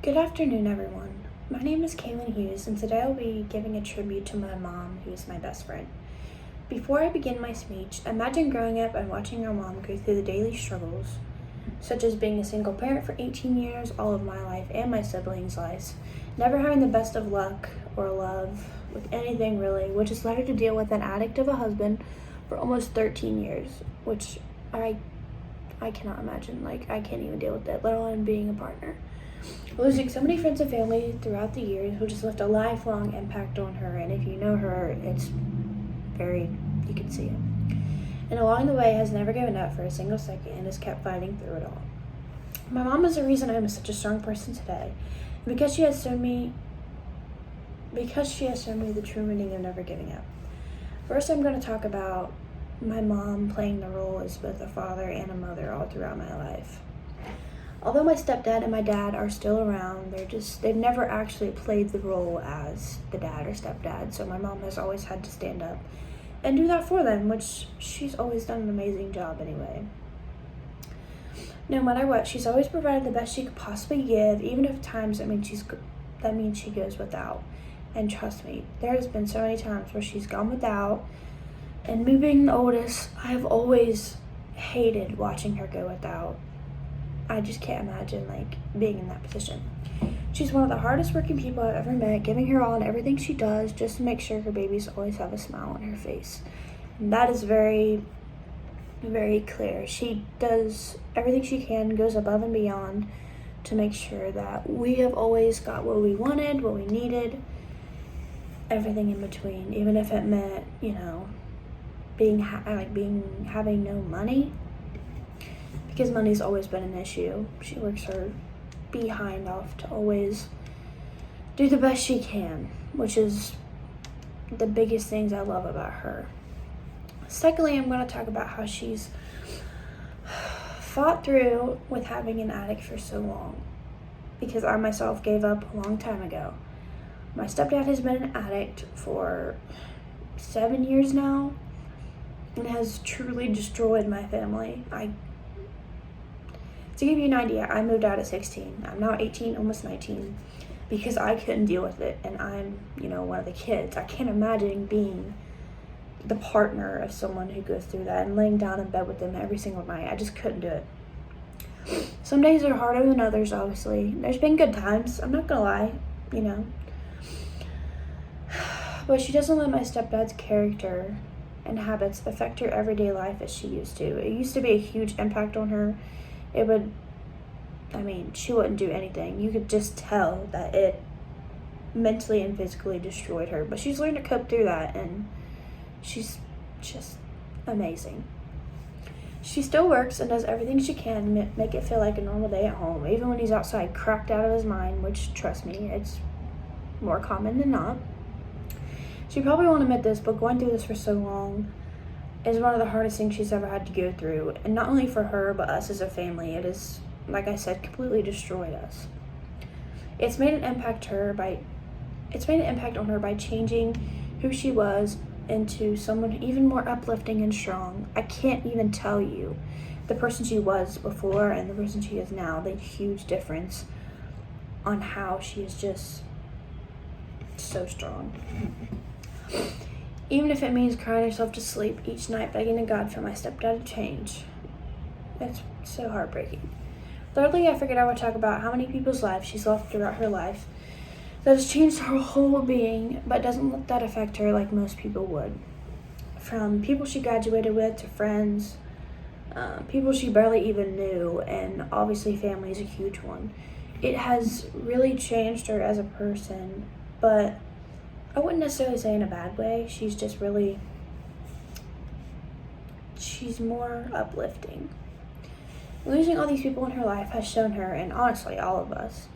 Good afternoon, everyone. My name is Kaylin Hughes, and today I'll be giving a tribute to my mom, who is my best friend. Before I begin my speech, imagine growing up and watching your mom go through the daily struggles, such as being a single parent for 18 years, all of my life and my siblings' lives, never having the best of luck or love with anything really, which has led her to deal with an addict of a husband for almost 13 years, which I cannot imagine. I can't even deal with that, let alone being a partner. Losing so many friends and family throughout the years, which has left a lifelong impact on her, and if you know her, you can see it. And along the way has never given up for a single second and has kept fighting through it all. My mom is the reason I'm such a strong person today, and because she has shown me the true meaning of never giving up. First, I'm going to talk about my mom playing the role as both a father and a mother all throughout my life. Although my stepdad and my dad are still around, they've never actually played the role as the dad or stepdad, so my mom has always had to stand up and do that for them, which she's always done an amazing job anyway. No matter what, she's always provided the best she could possibly give, even if times that means she goes without. And trust me, there has been so many times where she's gone without, and me being the oldest, I have always hated watching her go without. I just can't imagine being in that position. She's one of the hardest working people I've ever met, giving her all in everything she does just to make sure her babies always have a smile on her face. And that is very, very clear. She does everything she can, goes above and beyond to make sure that we have always got what we wanted, what we needed, everything in between, even if it meant, having no money. Because money's always been an issue. She works her behind off to always do the best she can, which is the biggest things I love about her. Secondly, I'm going to talk about how she's fought through with having an addict for so long, because I myself gave up a long time ago. My stepdad has been an addict for 7 years now and has truly destroyed my family. To give you an idea, I moved out at 16. I'm now 18, almost 19, because I couldn't deal with it, and I'm, one of the kids. I can't imagine being the partner of someone who goes through that and laying down in bed with them every single night. I just couldn't do it. Some days are harder than others, obviously. There's been good times, I'm not gonna lie, But she doesn't let my stepdad's character and habits affect her everyday life as she used to. It used to be a huge impact on her. She wouldn't do anything. You could just tell that it mentally and physically destroyed her. But she's learned to cope through that, and she's just amazing. She still works and does everything she can to make it feel like a normal day at home, even when he's outside cracked out of his mind, which, trust me, it's more common than not. She probably won't admit this, but going through this for so long is one of the hardest things she's ever had to go through. And not only for her, but us as a family. It is, like I said, completely destroyed us. It's made an impact on her by changing who she was into someone even more uplifting and strong. I can't even tell you the person she was before and the person she is now, the huge difference on how she is just so strong. Even if it means crying herself to sleep each night begging to God for my stepdad to change. It's so heartbreaking. Thirdly, I figured I would talk about how many people's lives she's left throughout her life that has changed her whole being, but doesn't let that affect her like most people would. From people she graduated with to friends, people she barely even knew, and obviously family is a huge one. It has really changed her as a person, but I wouldn't necessarily say in a bad way. She's more uplifting. Losing all these people in her life has shown her, and honestly all of us,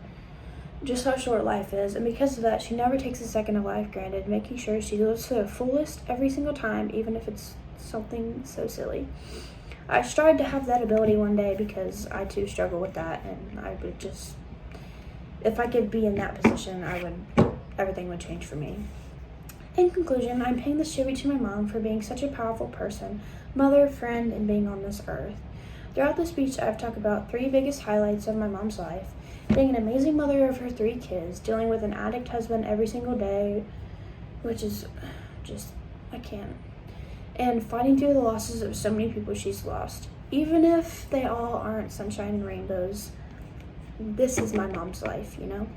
just how short life is, and because of that, she never takes a second of life granted, making sure she lives to the fullest every single time, even if it's something so silly. I strive to have that ability one day because I too struggle with that, and I would just, if I could be in that position, everything would change for me. In conclusion, I'm paying this tribute to my mom for being such a powerful person, mother, friend, and being on this earth. Throughout the speech, I've talked about 3 biggest highlights of my mom's life, being an amazing mother of her 3 kids, dealing with an addict husband every single day, which is just, I can't, and fighting through the losses of so many people she's lost. Even if they all aren't sunshine and rainbows, this is my mom's life, you know?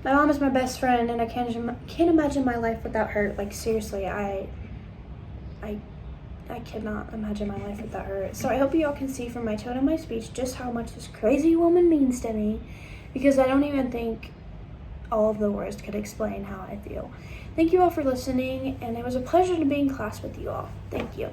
My mom is my best friend, and I can't imagine my life without her. Like, seriously, I cannot imagine my life without her. So I hope you all can see from my tone of my speech just how much this crazy woman means to me, because I don't even think all of the words could explain how I feel. Thank you all for listening, and it was a pleasure to be in class with you all. Thank you.